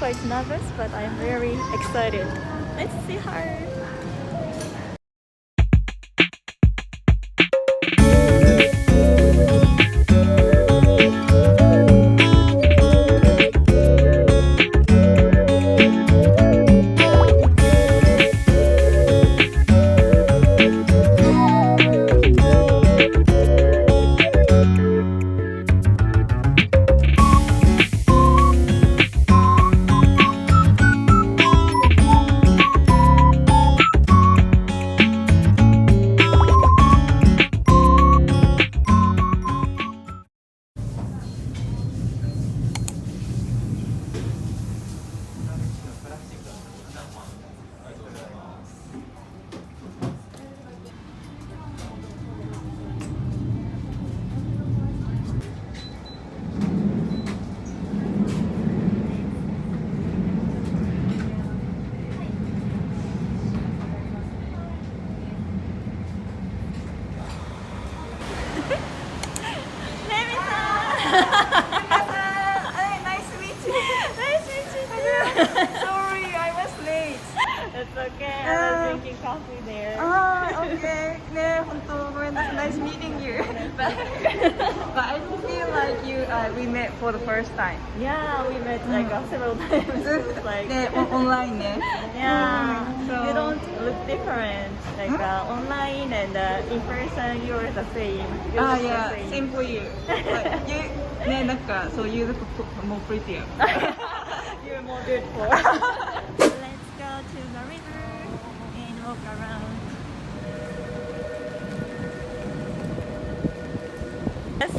quite nervous, but I'm very excited. Let's see her. Nice to meet you. Nice to meet you too. Sorry, I was late. It's okay. I was drinking coffee there. Okay. 네, hontou, nice meeting you. But I feel like we met for the first time. Yeah, we met like several times. It's like 네, online 네. yeah, So- you don't look different. Like online and in person, you're the same. You look the Yeah, same. same for you. But you, 네, 뭔가, so you look more prettier. You're more beautiful. Let's go to the river and walk around.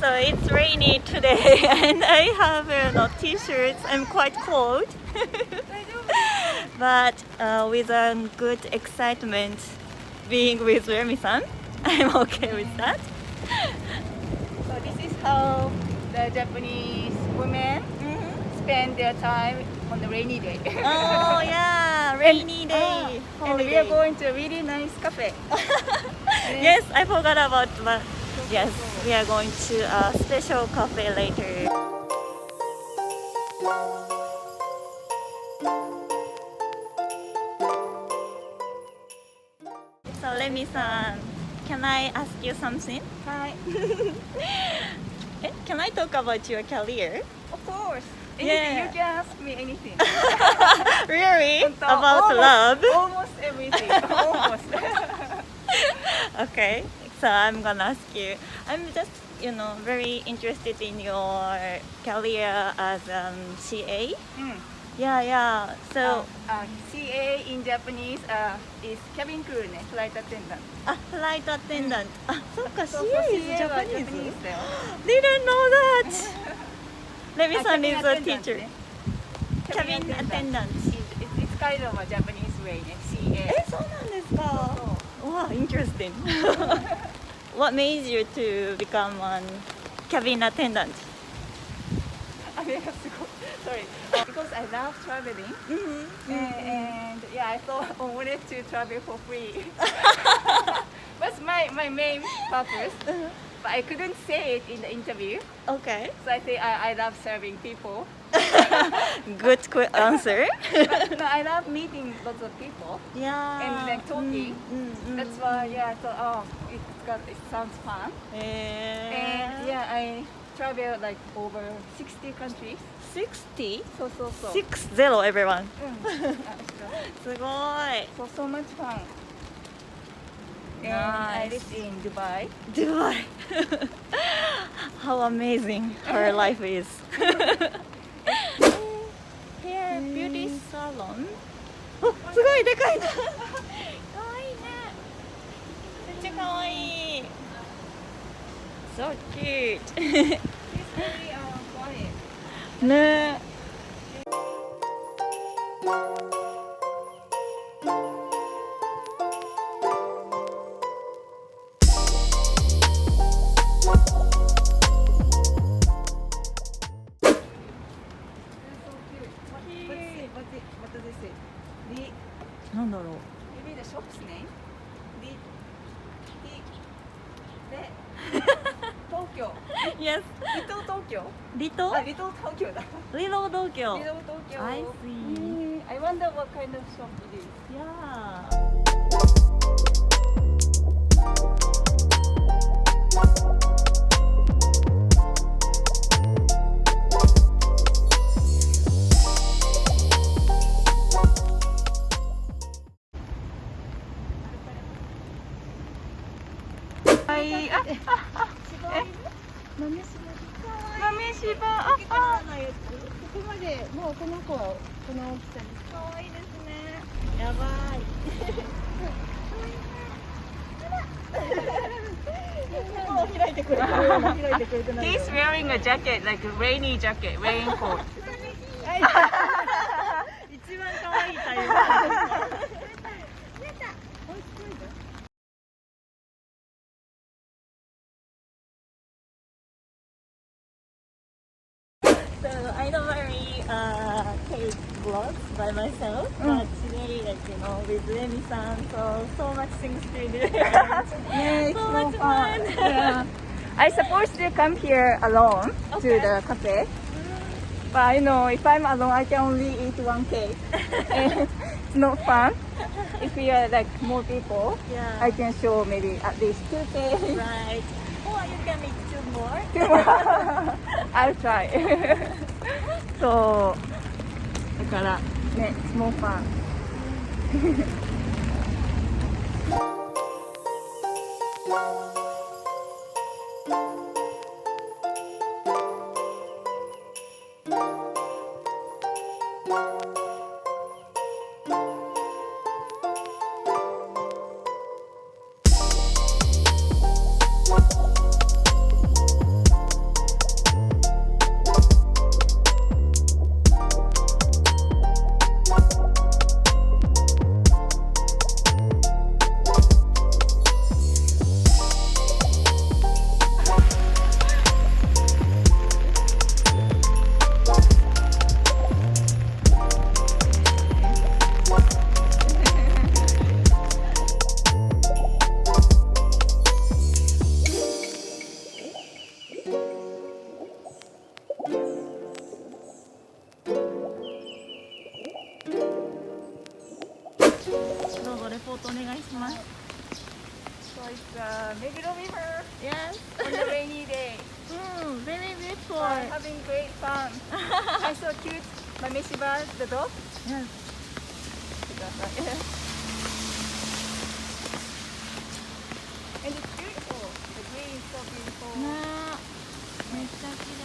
So it's rainy today and I have no t-shirts. I'm quite cold. But with a good excitement being with Lemi-san, I'm okay with that. So this is how the Japanese women spend their time on the rainy day. Oh yeah, rainy day. And we are going to a really nice cafe. Yes, I forgot about that. Yes, we are going to a special cafe later. So Lemi-san, can I ask you something? Hi. Can I talk about your career? Of course. Yeah. Anything, you can ask me anything. Really? So About almost, love? Almost everything. Almost. Okay, so I'm gonna ask you. I'm just, very interested in your career as CA. Yeah. So, CA in Japanese is cabin crew, ne, flight attendant. flight attendant. そっか、So CA is CA は Japanese. Japanese だよ。Didn't know that. Lemi-san Cabin is a attendant, teacher. ね。Cabin attendant. It's kind of a Japanese way, ね。CA. そうなんですか。Wow, interesting. What made you to become a cabin attendant? Sorry. Because I love traveling. And yeah, I thought I wanted to travel for free. That's my main purpose. But I couldn't say it in the interview. Okay. So I say I love serving people. Good quick answer. But no, I love meeting lots of people Yeah. and like talking. That's why I thought, it sounds fun. And yeah, I travel like over 60 countries. 60? So. 60 everyone. すごい。So much fun. And I Nice. lived in Dubai. Dubai. How amazing her life is. Here, beauty salon. お、すごいでかいな。かわいいね。めっちゃかわいい。So cute. It's really quiet. ね。What does it say? なんだろう。 Maybe the shop's name? Tokyo. Yes. Little Tokyo. Little? Little Tokyo だ。Little Tokyo. Little Tokyo. I see. wonder what kind of shop it is. Yeah.はい、あ、豆豆柴、ここまでもうこの子はこの大きさです。可愛いですね。やばい。もう開いてくれてる。開いてくれてない。He's wearing a jacket, like a rainy jacket, raincoat. 一番可愛いタイプ。So I don't very take vlogs by myself, but today, like with Lemi-san, so much things to do. Yeah, so much fun. Yeah. I supposed to come here alone to the cafe, but if I'm alone, I can only eat one cake. And it's not fun. If we are like more people, Yeah. I can show maybe at least 2 cakes. Right. Or you can make 2 more. I'll try. そうだからね、it's more fun. どうぞレポートお願いします。So it's Meguro River Yes. on a rainy day. Very beautiful. Having great fun. I saw cute Mameshiba, the dog. Yes. And it's beautiful. The green is so beautiful. ねえ、めっちゃ綺麗。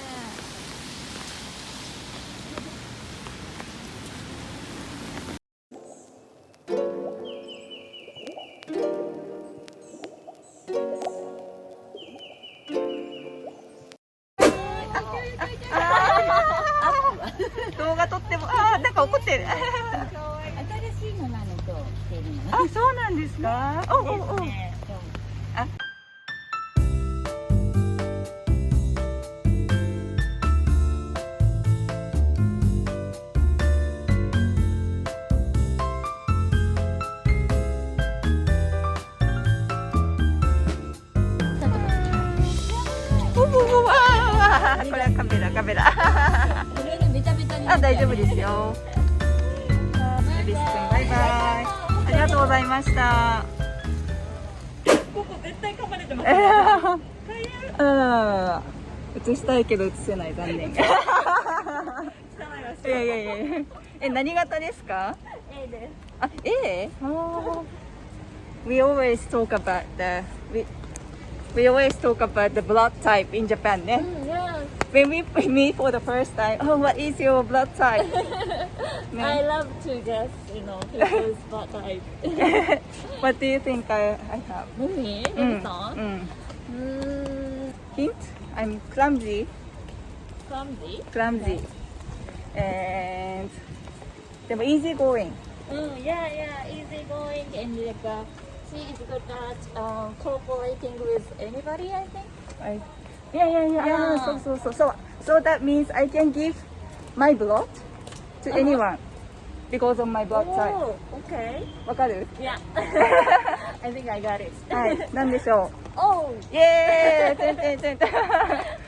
動画撮っても、なんか怒ってる。新しいのなのとしてるの。あ、そうなんですか。おおお。ねそうあ。これはカメラ。これがベタベタになあ、っちゃう大丈夫ですよ。エビス君、バイバイ。ありがとうございました。ここ絶対噛まれてます。映したいけど映せない、残念。いやいやいや。何型ですか？ A です。あ、A？We always talk about we always talk about the blood type in Japan, ね。Yes. When we meet for the first time, oh, what is your blood type? I love to guess, people's blood type. What do you think I have? Me? Lemi-san? Hint? I'm clumsy. Clumsy? And でも easy going. Yeah, easy going and she is good at cooperating with anybody, I think. Yeah. So that means I can give my blood to anyone because of my blood type. Oh, okay. わかる？ Yeah. I think I got it. はい、なんでしょう。Oh, イエーイ！